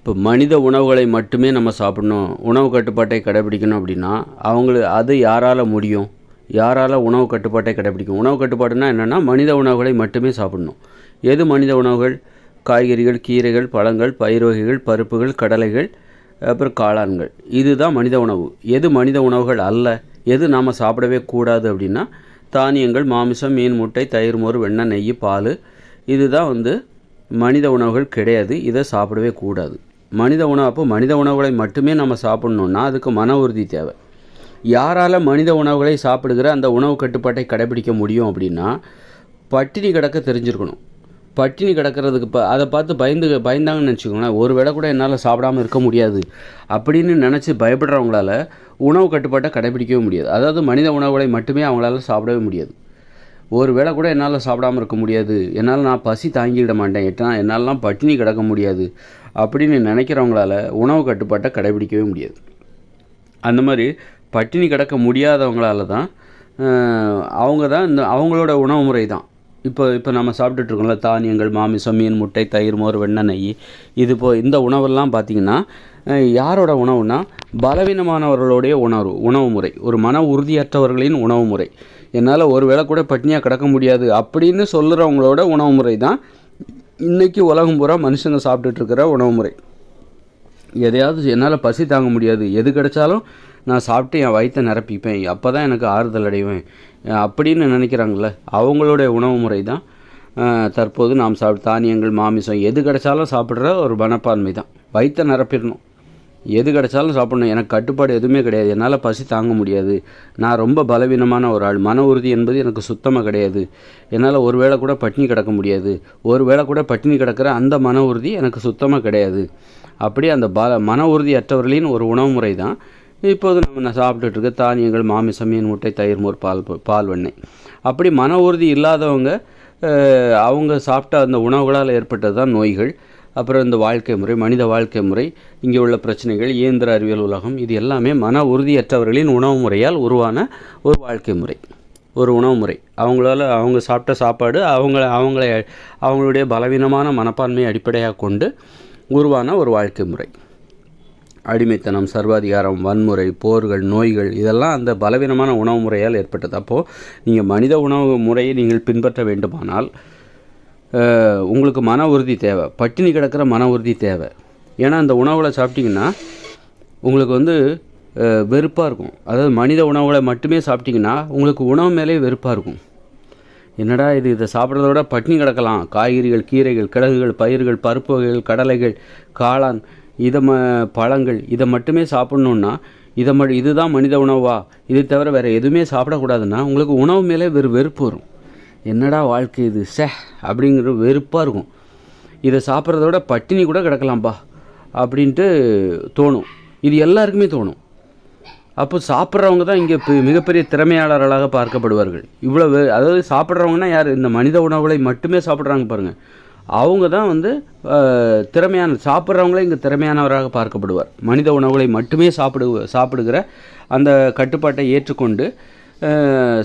இப்போ மனித உணவுகளை மட்டுமே நம்ம சாப்பிடணும், உணவு கட்டுப்பாட்டை கடைபிடிக்கணும் அப்படின்னா அது யாரால் முடியும்? யாரால் உணவு கட்டுப்பாட்டை கடைபிடிக்கும்? உணவு கட்டுப்பாடுனா என்னென்னா மனித உணவுகளை மட்டுமே சாப்பிடணும். எது மனித உணவுகள்? காய்கறிகள், கீரைகள், பழங்கள், பயிர் வகைகள், பருப்புகள், கடலைகள், அப்புறம் காளான்கள். இதுதான் மனித உணவு. எது மனித உணவுகள் அல்ல, எது நாம் சாப்பிடவே கூடாது அப்படின்னா தானியங்கள், மாமிசம், மீன், முட்டை, தயிர், மோர், வெண்ணெய், நெய், பால். இதுதான் மனித உணவுகள் கிடையாது. இதை சாப்பிடவே கூடாது. மனித உணவுகளை மட்டுமே நம்ம சாப்பிட்ணுன்னா அதுக்கு மன உறுதி தேவை. யாரால் மனித உணவுகளை சாப்பிடுகிற அந்த உணவு கட்டுப்பாட்டை கடைபிடிக்க முடியும் அப்படின்னா பட்டினி கிடக்க தெரிஞ்சிருக்கணும். பட்டினி கிடக்கிறதுக்கு அதை பார்த்து பயந்தாங்கன்னு நினச்சிக்கோங்களேன். ஒரு வேளை கூட என்னால் சாப்பிடாமல் இருக்க முடியாது அப்படின்னு நினச்சி பயப்படுறவங்களால உணவு கட்டுப்பாட்டை கடைபிடிக்கவே முடியாது. அதாவது மனித உணவுகளை மட்டுமே அவங்களால சாப்பிடவே முடியாது. ஒரு வேளை கூட என்னால் சாப்பிடாமல் இருக்க முடியாது, என்னால் நான் பசி தாங்கிட மாட்டேன், என்னாலலாம் பட்டினி கிடக்க முடியாது அப்படின்னு நினைக்கிறவங்களால உணவு கட்டுப்பாட்டை கடைபிடிக்கவே முடியாது. அந்த மாதிரி பட்டினி கிடக்க முடியாதவங்களால தான் அவங்களோட உணவு முறை தான் இப்போ நம்ம சாப்பிட்டுட்ருக்கோம்ல, தானியங்கள், மாமிசம், மீன், முட்டை, தயிர், மோர், வெண்ணெய், நெய். இந்த உணவெல்லாம் பார்த்திங்கன்னா யாரோட உணவுனா பலவீனமானவர்களுடைய உணவு முறை, ஒரு மன உறுதியற்றவர்களின் உணவு முறை. என்னால் ஒரு வேளை கூட பட்டினியாக கிடக்க முடியாது அப்படின்னு சொல்லுறவங்களோட உணவு முறை தான் இன்றைக்கி உலகம் பூரா மனுஷங்க சாப்பிட்டுட்ருக்கிற உணவு முறை. எதையாவது என்னால் பசி தாங்க முடியாது, எது கிடைச்சாலும் நான் சாப்பிட்டு என் வயிற்றை நிரப்பிப்பேன், அப்போ தான் எனக்கு ஆறுதல் அடைவேன் அப்படின்னு நினைக்கிறாங்கள, அவங்களுடைய உணவு முறை தான் தற்போது நாம் தானியங்கள், மாமிசம் எது கிடைச்சாலும் சாப்பிட்ற ஒரு மனப்பான்மை தான். வயிற்றை நிரப்பிடணும், எது கிடைச்சாலும் சாப்பிடணும், எனக்கு கட்டுப்பாடு எதுவுமே கிடையாது, என்னால் பசி தாங்க முடியாது, நான் ரொம்ப பலவீனமான ஒரு ஆள், மன உறுதி என்பது எனக்கு சுத்தமாக கிடையாது, என்னால் ஒரு வேளை கூட பட்டினி கிடக்க முடியாது, ஒரு வேளை கூட பட்டினி கிடக்கிற அந்த மன உறுதி எனக்கு சுத்தமாக கிடையாது. அப்படி அந்த மன உறுதி அற்றவர்களின் ஒரு உணவு முறை தான் இப்போது நம்ம சாப்பிட்டுட்டு இருக்க தானியங்கள், மாமிசம், மீன், முட்டை, தயிர், மோர், பால், வெண்ணெய். அப்படி மன உறுதி இல்லாதவங்க அவங்க சாப்பிட்ட அந்த உணவுகளால் ஏற்பட்டது தான் நோய்கள். அப்புறம் இந்த வாழ்க்கை முறை, மனித வாழ்க்கை முறை, இங்கே உள்ள பிரச்சனைகள், இயந்திர அறிவியல் உலகம், இது எல்லாமே மன உறுதியற்றவர்களின் உணவு முறையால் உருவான ஒரு வாழ்க்கை முறை, ஒரு உணவு முறை. அவங்க சாப்பிட்ட சாப்பாடு அவங்களுடைய பலவீனமான மனப்பான்மையை அடிப்படையாக கொண்டு உருவான ஒரு வாழ்க்கை முறை. அடிமைத்தனம், சர்வாதிகாரம், வன்முறை, போர்கள், நோய்கள், இதெல்லாம் அந்த பலவீனமான உணவு முறையால் ஏற்பட்டது. அப்போது நீங்கள் மனித உணவு முறையை நீங்கள் பின்பற்ற வேண்டுமானால் உங்களுக்கு மன உறுதி தேவை, பட்டினி கிடக்கிற மன உறுதி தேவை. ஏன்னா அந்த உணவுகளை சாப்பிட்டிங்கன்னா உங்களுக்கு வெறுப்பாக இருக்கும். அதாவது மனித உணவுகளை மட்டுமே சாப்பிட்டிங்கன்னா உங்களுக்கு உணவு மேலே வெறுப்பாக இருக்கும். என்னடா இதை சாப்பிட்றத விட பட்டினி கிடக்கலாம், காய்கறிகள், கீரைகள், கிழங்குகள், பயிர்கள், பருப்பு வகைகள், கடலைகள், காளான், பழங்கள், இதை மட்டுமே சாப்பிட்ணுன்னா இதுதான் மனித உணவா, இதை தவிர வேறு எதுவுமே சாப்பிடக்கூடாதுன்னா உங்களுக்கு உணவு மேலே வெறுப்பு வரும். என்னடா வாழ்க்கை இது, அப்படிங்கிற வெறுப்பாக இருக்கும். இதை சாப்பிட்றத விட பட்டினி கூட கிடக்கலாம்ப்பா அப்படின்ட்டு தோணும். இது எல்லாருக்குமே தோணும். அப்போ சாப்பிட்றவங்க தான் இங்கே மிகப்பெரிய திறமையாளர்களாக பார்க்கப்படுவார்கள். அதாவது சாப்பிட்றவங்கன்னா யார்? இந்த மனித உணவுகளை மட்டுமே சாப்பிட்றாங்க பாருங்கள், அவங்க தான் சாப்பிட்றவங்களே இங்கே திறமையானவராக பார்க்கப்படுவார். மனித உணவுகளை மட்டுமே சாப்பிடுகிற அந்த கட்டுப்பாட்டை ஏற்றுக்கொண்டு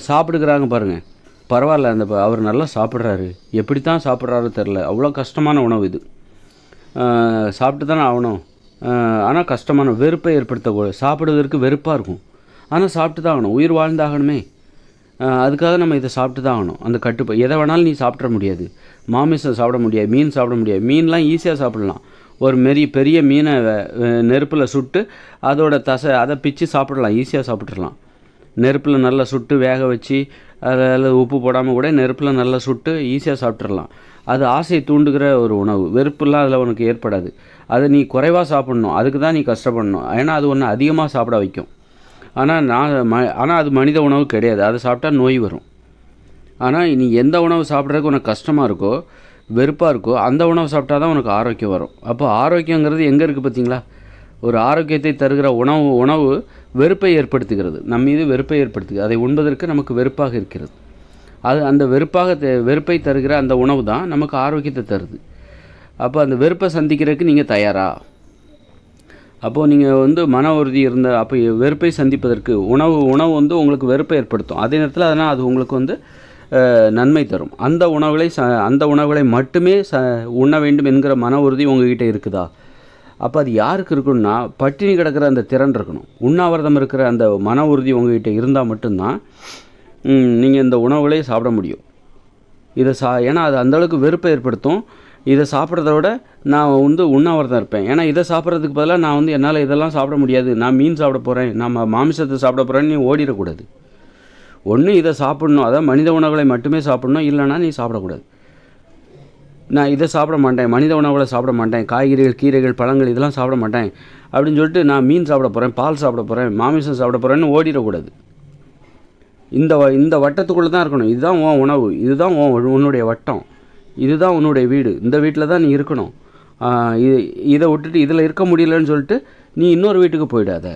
சாப்பிடுகிறாங்க பாருங்கள், பரவாயில்ல, அவர் நல்லா சாப்பிட்றாரு, எப்படி தான் சாப்பிட்றாரு தெரில, அவ்வளோ கஷ்டமான உணவு இது, சாப்பிட்டு தானே ஆகணும், ஆனால் கஷ்டமான வெறுப்பை ஏற்படுத்தக்கூடாது. சாப்பிடுவதற்கு வெறுப்பாக இருக்கும், ஆனால் சாப்பிட்டு தான் ஆகணும், உயிர் வாழ்ந்தாகணுமே, அதுக்காக நம்ம இதை சாப்பிட்டு தான் ஆகணும். அந்த எதை வேணாலும் நீ சாப்பிட முடியாது, மாமிசம் சாப்பிட முடியாது, மீன் சாப்பிட முடியாது. மீன்லாம் ஈஸியாக சாப்பிடலாம். ஒரு பெரிய மீனை நெருப்பில் சுட்டு அதோட அதை பிச்சு சாப்பிடலாம், ஈஸியாக சாப்பிட்றலாம். நெருப்பில் நல்லா சுட்டு வேக வச்சு அதில் உப்பு போடாமல் கூட நெருப்பில் நல்லா சுட்டு ஈஸியாக சாப்பிட்றலாம். அது ஆசையை தூண்டுகிற ஒரு உணவு, வெறுப்புலாம் அதில் உனக்கு ஏற்படாது. அதை நீ குறைவாக சாப்பிட்ணும், அதுக்கு தான் நீ கஷ்டப்படணும். ஏன்னா அது ஒன்று அதிகமாக சாப்பிட வைக்கும். ஆனால் அது மனித உணவு கிடையாது, அதை சாப்பிட்டா நோய் வரும். ஆனால் நீ எந்த உணவு சாப்பிட்றதுக்கு உனக்கு கஷ்டமாக இருக்கோ, வெறுப்பாக இருக்கோ, அந்த உணவு சாப்பிட்டா தான் உனக்கு ஆரோக்கியம் வரும். அப்போ ஆரோக்கியங்கிறது எங்கே இருக்குது பார்த்தீங்களா? ஒரு ஆரோக்கியத்தை தருகிற உணவு வெறுப்பை ஏற்படுத்துகிறது, நம்ம மீது வெறுப்பை ஏற்படுத்துகிறது. அதை உண்பதற்கு நமக்கு வெறுப்பாக இருக்கிறது. அந்த வெறுப்பை தருகிற அந்த உணவு தான் நமக்கு ஆரோக்கியத்தை தருது. அப்போ அந்த வெறுப்பை சந்திக்கிறதுக்கு நீங்கள் தயாரா? அப்போது நீங்கள் மன உறுதி அப்போ வெறுப்பை சந்திப்பதற்கு உணவு உங்களுக்கு வெறுப்பை ஏற்படுத்தும். அதே நேரத்தில் அதனால் அது உங்களுக்கு நன்மை தரும். அந்த உணவுகளை மட்டுமே உண்ண வேண்டும் என்கிற மன உறுதி உங்ககிட்ட இருக்குதா? அப்போ அது யாருக்கு இருக்கணும்னா பட்டினி கிடக்கிற அந்த திறன் இருக்கணும். உண்ணாவிரதம் இருக்கிற அந்த மன உறுதி உங்கள்கிட்ட இருந்தால் மட்டும்தான் நீங்கள் இந்த உணவுகளே சாப்பிட முடியும். இதை ஏன்னா அது அந்தளவுக்கு வெறுப்பை ஏற்படுத்தும். இதை சாப்பிட்றத விட நான் உண்ணாவிரதம் இருப்பேன். ஏன்னா இதை சாப்பிட்றதுக்கு பதிலாக நான் என்னால் இதெல்லாம் சாப்பிட முடியாது, நான் மீன் சாப்பிட போகிறேன், நம்ம மாமிசத்தை சாப்பிட போகிறேன்னு நீ ஓடிடக்கூடாது. ஒன்று இதை சாப்பிட்ணும், அதாவது மனித உணவுகளை மட்டுமே சாப்பிட்ணும், இல்லைனா நீ சாப்பிடக்கூடாது. நான் இதை சாப்பிட மாட்டேன், மனித உணவுகளை சாப்பிட மாட்டேன், காய்கறிகள் கீரைகள் பழங்கள் இதெல்லாம் சாப்பிட மாட்டேன் அப்படின்னு சொல்லிட்டு நான் மீன் சாப்பிட போகிறேன், பால் சாப்பிட போகிறேன், மாமிசம் சாப்பிட போகிறேன்னு ஓடிடக்கூடாது. இந்த வட்டத்துக்குள்ளே தான் இருக்கணும். இதுதான் உன் உணவு, இதுதான் உன்னுடைய வட்டம், இதுதான் உன்னுடைய வீடு, இந்த வீட்டில் தான் நீ இருக்கணும். இதை விட்டுட்டு இதில் இருக்க முடியலன்னு சொல்லிட்டு நீ இன்னொரு வீட்டுக்கு போயிடாத,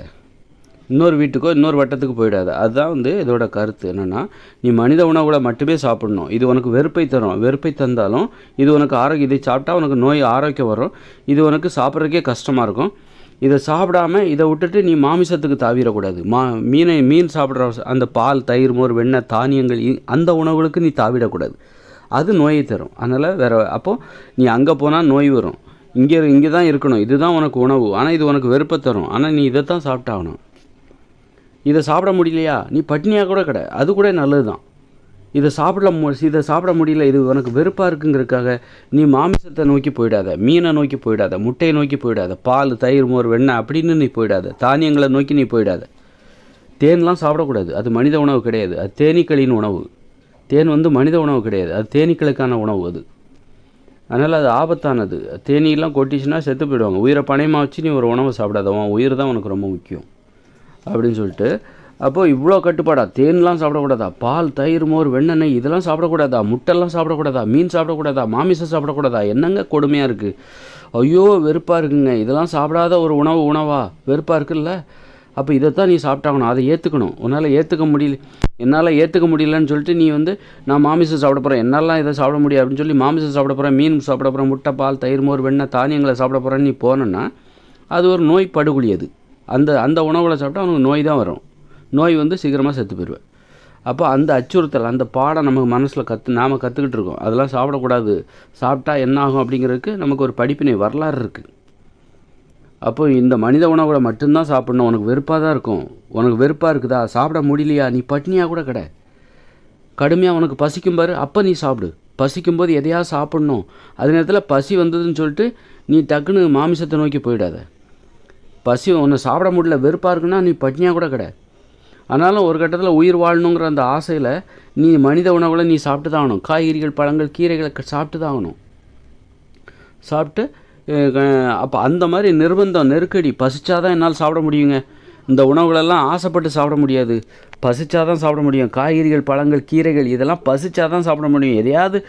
இன்னொரு வீட்டுக்கோ இன்னொரு வட்டத்துக்கு போயிடாத. அதுதான் இதோட கருத்து என்னென்னா, நீ மனித உணவுகளை மட்டுமே சாப்பிடணும். இது உனக்கு வெறுப்பை தரும், வெறுப்பை தந்தாலும் இது உனக்கு ஆரோக்கியம், இதை சாப்பிட்டா உனக்கு நோய் ஆரோக்கியம் வரும், இது உனக்கு சாப்பிட்றதுக்கே கஷ்டமாக இருக்கும். இதை சாப்பிடாமல் இதை விட்டுட்டு நீ மாமிசத்துக்கு தாவிடக்கூடாது. மீன் சாப்பிட்ற அந்த பால் தயிர் மோர் வெண்ணெய் தானியங்கள் அந்த உணவுகளுக்கு நீ தாவிடக்கூடாது, அது நோயை தரும். அதனால் அப்போது நீ அங்கே போனால் நோய் வரும். இங்கே தான் இருக்கணும், இதுதான் உனக்கு உணவு, ஆனால் இது உனக்கு வெறுப்பை தரும், ஆனால் நீ இதை தான் சாப்பிட்டாகணும். இதை சாப்பிட முடியலையா, நீ பட்னியாக கூட கடை, அது கூட நல்லது தான். இதை சாப்பிட முடியல, இது உனக்கு வெறுப்பாக இருக்குங்கிறதுக்காக நீ மாமிசத்தை நோக்கி போயிடாத, மீனை நோக்கி போயிடாத, முட்டையை நோக்கி போயிடாத, பால் தயிர் மோர் வெண்ணெய் அப்படின்னு நீ போயிடாத, தானியங்களை நோக்கி நீ போயிடாத. தேன்லாம் சாப்பிடக்கூடாது, அது மனித உணவு கிடையாது, அது தேனீக்களின் உணவு. தேன் மனித உணவு கிடையாது, அது தேனீக்களுக்கான உணவு. அதனால் அது ஆபத்தானது. தேனீலாம் கொட்டிச்சுன்னா செத்து போயிடுவாங்க. உயிரை பணையமாக வச்சு நீ ஒரு உணவை சாப்பிடாத, உன் உயிர் தான் உனக்கு ரொம்ப முக்கியம் அப்படின்னு சொல்லிட்டு. அப்போது இவ்வளோ கட்டுப்பாடா, தேன்லாம் சாப்பிடக்கூடாதா, பால் தயிர் மோர் வெண்ணெய் இதெல்லாம் சாப்பிடக்கூடாதா, முட்டைலாம் சாப்பிடக்கூடாதா, மீன் சாப்பிடக்கூடாதா, மாமிசம் சாப்பிடக்கூடாதா, என்னங்க கொடுமையாக இருக்குது. ஐயோ வெறுப்பாக இருக்குங்க, இதெல்லாம் சாப்பிடாத ஒரு உணவா வெறுப்பாக இருக்குல்ல. அப்போ இதைத்தான் நீ சாப்பிட்டாகணும், அதை ஏற்றுக்கணும். என்னால் ஏற்றுக்க முடியலன்னு சொல்லிட்டு நீ நான் மாமிசம் சாப்பிட போகிறேன், என்னாலாம் இதை சாப்பிட முடியாது அப்படின்னு சொல்லி மாமிசம் சாப்பிட போகிறேன், மீன் சாப்பிட போகிறேன், முட்டை பால் தயிர் மோர் வெண்ணெய் தானியங்களை சாப்பிட போகிறேன்னு நீ போனேன்னா அது ஒரு நோய் படுகொலி. அது அந்த உணவுகளை சாப்பிட்டா அவனுக்கு நோய் தான் வரும். நோய் சீக்கிரமாக செத்து போயிடுவேன். அப்போ அந்த அச்சுறுத்தல், அந்த பாடம் நமக்கு மனசில் நாம் கற்றுக்கிட்டு இருக்கோம். அதெல்லாம் சாப்பிடக்கூடாது, சாப்பிட்டா என்ன ஆகும் அப்படிங்கிறதுக்கு நமக்கு ஒரு படிப்பினை வரலாறு இருக்குது. அப்போ இந்த மனித உணவுகளை மட்டும்தான் சாப்பிட்ணும். உனக்கு வெறுப்பாக தான் இருக்கும். உனக்கு வெறுப்பாக இருக்குதா, சாப்பிட முடியலையா, நீ பட்னியாக கூட கடை. கடுமையாக உனக்கு பசிக்கும் பாரு, அப்போ நீ சாப்பிடு. பசிக்கும்போது எதையாவது சாப்பிட்ணும். அதே நேரத்தில் பசி வந்ததுன்னு சொல்லிட்டு நீ டக்குன்னு மாமிசத்தை நோக்கி போயிடாத. பசி ஒன்று சாப்பிட முடியல, வெறுப்பாக இருக்குன்னா நீ பட்னியாக கூட கடை. ஆனாலும் ஒரு கட்டத்தில் உயிர் வாழணுங்கிற அந்த ஆசையில் நீ மனித உணவுகளை நீ சாப்பிட்டு தான் ஆகணும். காய்கறிகள் பழங்கள் கீரைகளை சாப்பிட்டு தான் ஆகணும். சாப்பிட்டு அப்போ அந்த மாதிரி நிர்பந்தம் நெருக்கடி, பசிச்சாதான் என்னால் சாப்பிட முடியுங்க. இந்த உணவுகளெல்லாம் ஆசைப்பட்டு சாப்பிட முடியாது, பசிச்சாதான் சாப்பிட முடியும். காய்கறிகள் பழங்கள் கீரைகள் இதெல்லாம் பசிச்சாதான் சாப்பிட முடியும். எதையாவது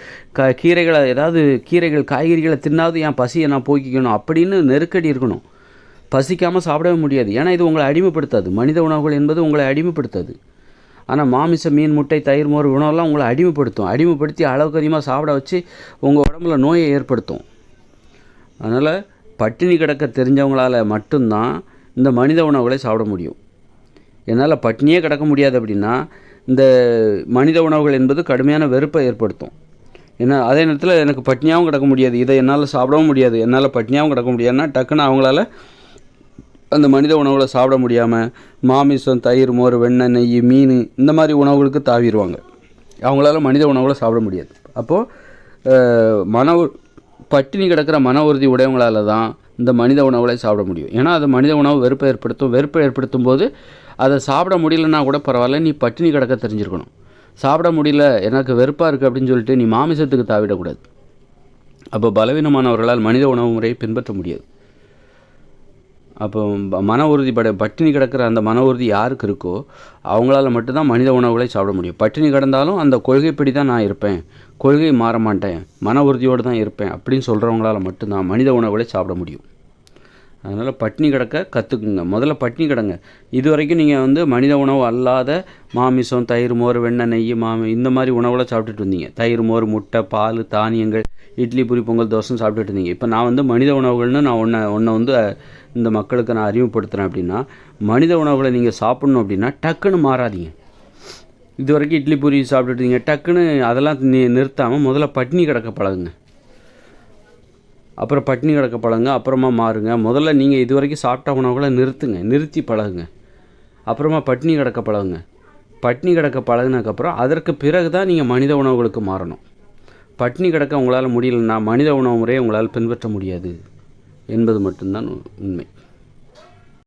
கீரைகள் காய்கறிகளை தின்னாவது என் பசியை நான் போக்கிக்கணும் அப்படின்னு நெருக்கடி இருக்கணும். பசிக்காமல் சாப்பிடவே முடியாது. ஏன்னா இது உங்களை அடிமைப்படுத்தாது. மனித உணவுகள் என்பது உங்களை அடிமைப்படுத்தாது. ஆனால் மாமிசம் மீன் முட்டை தயிர் மோர் உணவெல்லாம் உங்களை அடிமைப்படுத்தி அளவுக்கு அதிகமாக சாப்பிட வச்சு உங்கள் உடம்புல நோயை ஏற்படுத்தும். அதனால் பட்டினி கிடக்க தெரிஞ்சவங்களால் மட்டும்தான் இந்த மனித உணவுகளை சாப்பிட முடியும். என்னால் பட்டினியே கிடக்க முடியாது அப்படின்னா இந்த மனித உணவுகள் என்பது கடுமையான வெறுப்பை ஏற்படுத்தும். ஏன்னா அதே நேரத்தில் எனக்கு பட்டினியாகவும் கிடக்க முடியாது, இதை என்னால் சாப்பிடவும் முடியாது, என்னால் பட்டினியாகவும் கிடக்க முடியாதுன்னா டக்குன்னு அவங்களால அந்த மனித உணவுகளை சாப்பிட முடியாமல் மாமிசம் தயிர் மோர் வெண்ணெய் நெய் மீன் இந்த மாதிரி உணவுகளுக்கு தாவிடுவாங்க. அவங்களால மனித உணவுகளை சாப்பிட முடியாது. அப்போது பட்டினி கிடக்கிற மன உறுதி உடையவங்களால தான் இந்த மனித உணவுகளை சாப்பிட முடியும். ஏன்னா அது மனித உணவு வெறுப்பை ஏற்படுத்தும் போது அதை சாப்பிட முடியலன்னா கூட பரவாயில்ல, நீ பட்டினி கிடக்க தெரிஞ்சிருக்கணும். சாப்பிட முடியல, எனக்கு வெறுப்பாக இருக்குது அப்படின்னு சொல்லிட்டு நீ மாமிசத்துக்கு தாவிடக்கூடாது. அப்போ பலவீனமானவர்களால் மனித உணவு முறையை பின்பற்ற முடியாது. அப்போ மன உறுதி பட்டினி கிடக்கிற அந்த மன உறுதி யாருக்கு இருக்கோ அவங்களால மட்டும்தான் மனித உணவுகளை சாப்பிட முடியும். பட்டினி கிடந்தாலும் அந்த கொள்கைப்படி தான் நான் இருப்பேன், கொள்கை மாற மாட்டேன், மன உறுதியோடு தான் இருப்பேன் அப்படின்னு சொல்கிறவங்களால மட்டும்தான் மனித உணவுகளை சாப்பிட முடியும். அதனால் பட்டினி கிடக்க கற்றுக்குங்க. முதல்ல பட்டினி கிடங்க. இது வரைக்கும் நீங்கள் மனித உணவு அல்லாத மாமிசம் தயிர் மோர் வெண்ணெய் நெய் இந்த மாதிரி உணவுகளை சாப்பிட்டுட்டு இருந்தீங்க. தயிர் மோர் முட்டை பால் தானியங்கள் இட்லி பூரி பொங்கல் தோசை சாப்பிட்டுட்டு இருந்தீங்க. இப்போ நான் மனித உணவுகள்னு நான் ஒன்றை இந்த மக்களுக்கு நான் அறிமுகப்படுத்துகிறேன். அப்படின்னா மனித உணவுகளை நீங்கள் சாப்பிட்ணும் அப்படின்னா டக்குன்னு மாறாதீங்க. இது வரைக்கும் இட்லி பூரி சாப்பிட்டுட்டீங்க, டக்குன்னு அதெல்லாம் நிறுத்தாமல் முதல்ல பட்டினி கிடக்க பழகுங்க. அப்புறம் பட்னி கிடக்க பழகுங்க, அப்புறமா மாறுங்க. முதல்ல நீங்கள் இது வரைக்கும் சாப்பிட்ட உணவுகளை நிறுத்தி பழகுங்க. அப்புறமா பட்னி கிடக்க பழகுங்க. பட்னி கிடக்க பழகுனதுக்கப்புறம் அதற்கு பிறகு தான் நீங்கள் மனித உணவுகளுக்கு மாறணும். பட்னி கிடக்க உங்களால் முடியலன்னா மனித உணவு முறையை உங்களால் பின்பற்ற முடியாது என்பது மட்டும்தான் உண்மை.